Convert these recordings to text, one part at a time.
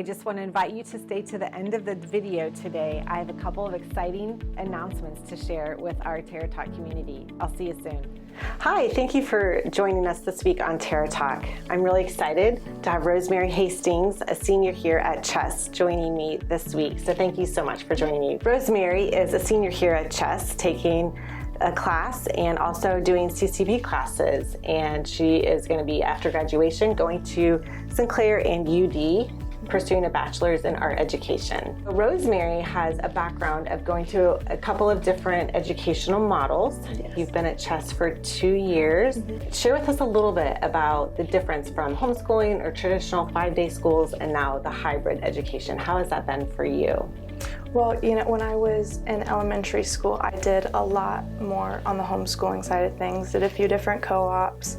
just want to invite you to stay to the end of the video today. I have a couple of exciting announcements to share with our Terra Talk community. I'll see you soon. Hi, thank you for joining us this week on Terra Talk. I'm really excited to have Rosemary Hastings, a senior here at Chess, joining me this week. So thank you so much for joining me. Rosemary is a senior here at Chess, taking a class and also doing CCB classes, and she is going to be, after graduation, going to Sinclair and UD, pursuing a bachelor's in art education. Rosemary has a background of going to a couple of different educational models. Yes. You've been at Chess for 2 years. Mm-hmm. Share with us a little bit about the difference from homeschooling or traditional 5-day schools and now the hybrid education. How has that been for you? Well, you know, when I was in elementary school, I did a lot more on the homeschooling side of things, did a few different co-ops.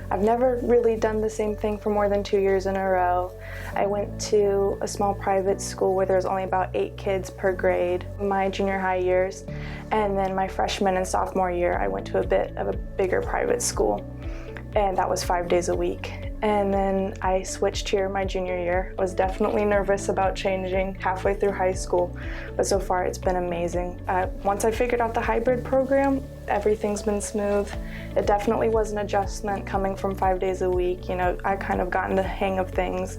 I've never really done the same thing for more than 2 years in a row. I went to a small private school where there's only about 8 kids per grade my junior high years. And then my freshman and sophomore year, I went to a bit of a bigger private school. And that was 5 days a week. And then I switched here my junior year. Was definitely nervous about changing halfway through high school, but so far it's been amazing. Once I figured out the hybrid program, everything's been smooth. It definitely was an adjustment coming from 5 days a week. You know, I kind of gotten the hang of things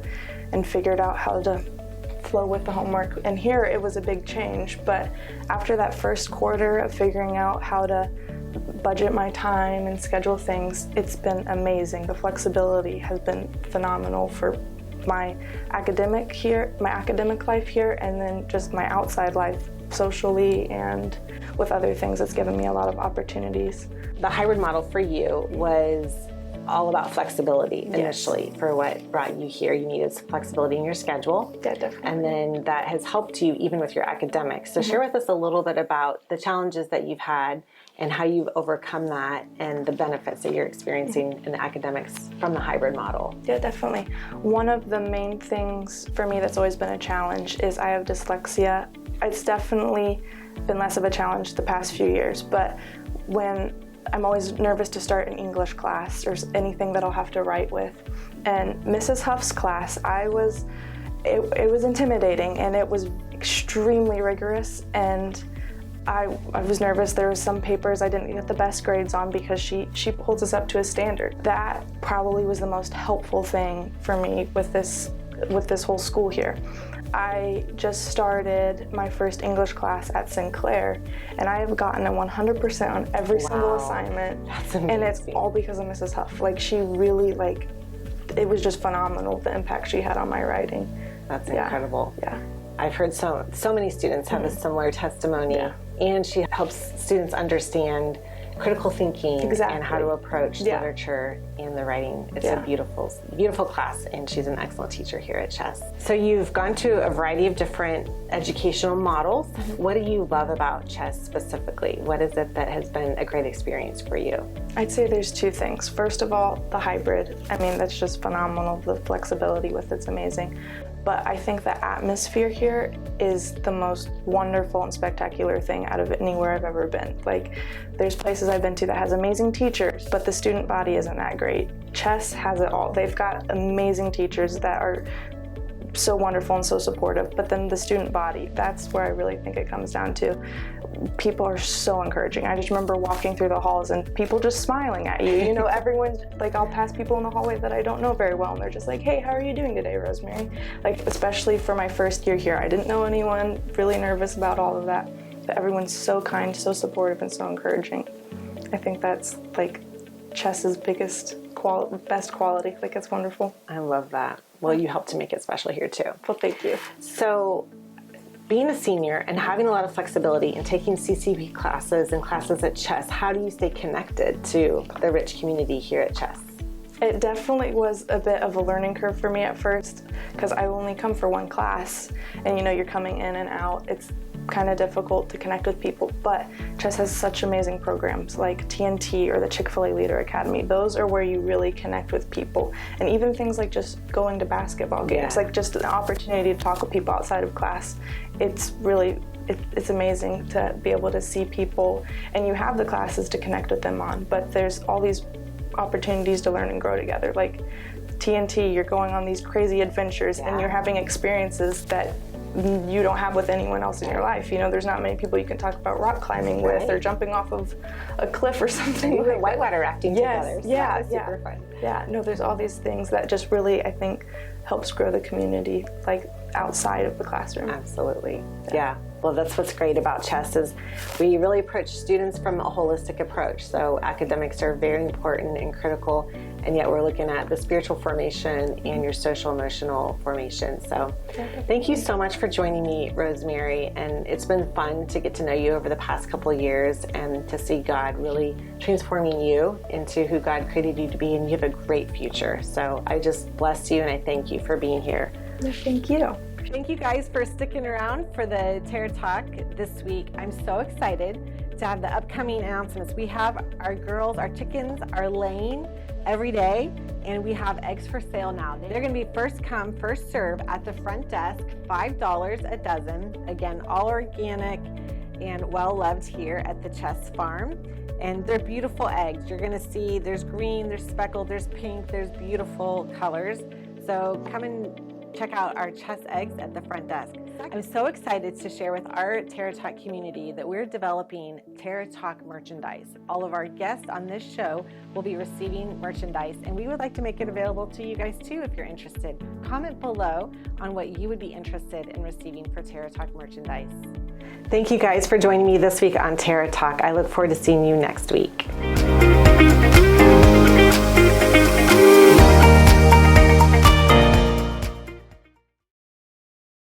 and figured out how to flow with the homework. And here it was a big change, but after that first quarter of figuring out how to budget my time and schedule things, it's been amazing. The flexibility has been phenomenal for my academic life here, and then just my outside life socially and with other things. It's given me a lot of opportunities. The hybrid model for you was all about flexibility initially. Yes. For what brought you here. You needed some flexibility in your schedule. Yeah, definitely. And then that has helped you even with your academics. So share with us a little bit about the challenges that you've had and how you've overcome that and the benefits that you're experiencing in the academics from the hybrid model. Yeah, definitely. One of the main things for me that's always been a challenge is I have dyslexia. It's definitely been less of a challenge the past few years, but when I'm always nervous to start an English class or anything that I'll have to write with. And Mrs. Huff's class, it was intimidating, and it was extremely rigorous, and I was nervous. There were some papers I didn't get the best grades on because she holds us up to a standard. That probably was the most helpful thing for me with this whole school here. I just started my first English class at Sinclair, and I have gotten a 100% on every single assignment. That's amazing. And it's all because of Mrs. Huff. Like, she really, it was just phenomenal, the impact she had on my writing. That's incredible. Yeah. I've heard so many students have a similar testimony, and she helps students understand critical thinking and how to approach literature and the writing. It's a beautiful, beautiful class, and she's an excellent teacher here at Chess. So you've gone to a variety of different educational models. What do you love about Chess specifically? What is it that has been a great experience for you? I'd say there's 2 things. First of all, the hybrid. I mean, that's just phenomenal. The flexibility with it's amazing. But I think the atmosphere here is the most wonderful and spectacular thing out of anywhere I've ever been. Like, there's places I've been to that has amazing teachers, but the student body isn't that great. Chess has it all. They've got amazing teachers that are so wonderful and so supportive, but then the student body, that's where I really think it comes down to. People are so encouraging. I just remember walking through the halls and people just smiling at you. You know, everyone's like, I'll pass people in the hallway that I don't know very well, and they're just like, hey, how are you doing today, Rosemary? Like, especially for my first year here, I didn't know anyone, really nervous about all of that, but everyone's so kind, so supportive, and so encouraging. I think that's like Chess's best quality. Like, it's wonderful. I love that. Well, you helped to make it special here too. Well, thank you. So, being a senior and having a lot of flexibility and taking CCB classes and classes at Chess, how do you stay connected to the rich community here at Chess? It definitely was a bit of a learning curve for me at first, because I only come for one class, and you know, you're coming in and out. It's kind of difficult to connect with people, but Chess has such amazing programs like TNT or the Chick-fil-A Leader Academy. Those are where you really connect with people, and even things like just going to basketball games, like just an opportunity to talk with people outside of class. It's really, it's amazing to be able to see people, and you have the classes to connect with them on, but there's all these opportunities to learn and grow together. Like, TNT, you're going on these crazy adventures and you're having experiences that you don't have with anyone else in your life. You know, there's not many people you can talk about rock climbing with or jumping off of a cliff or something. Like whitewater rafting together. So yeah, super fun. Yeah, no, there's all these things that just really, I think, helps grow the community, like outside of the classroom. Absolutely. Yeah. Well, that's what's great about chess is we really approach students from a holistic approach. So academics are very important and critical, and yet we're looking at the spiritual formation and your social emotional formation. So thank you so much for joining me, Rosemary, and it's been fun to get to know you over the past couple of years and to see God really transforming you into who God created you to be, and you have a great future. So I just bless you and I thank you for being here. Thank you. Thank you guys for sticking around for the Terra Talk this week. I'm so excited to have the upcoming announcements. We have our girls, our chickens are laying every day, and we have eggs for sale now. They're going to be first come, first serve at the front desk, $5 a dozen. Again, all organic and well loved here at the Chess Farm. And they're beautiful eggs. You're going to see there's green, there's speckled, there's pink, there's beautiful colors. So come and check out our chess eggs at the front desk. I'm so excited to share with our Terra Talk community that we're developing Terra Talk merchandise. All of our guests on this show will be receiving merchandise, and we would like to make it available to you guys too if you're interested. Comment below on what you would be interested in receiving for Terra Talk merchandise. Thank you guys for joining me this week on Terra Talk. I look forward to seeing you next week.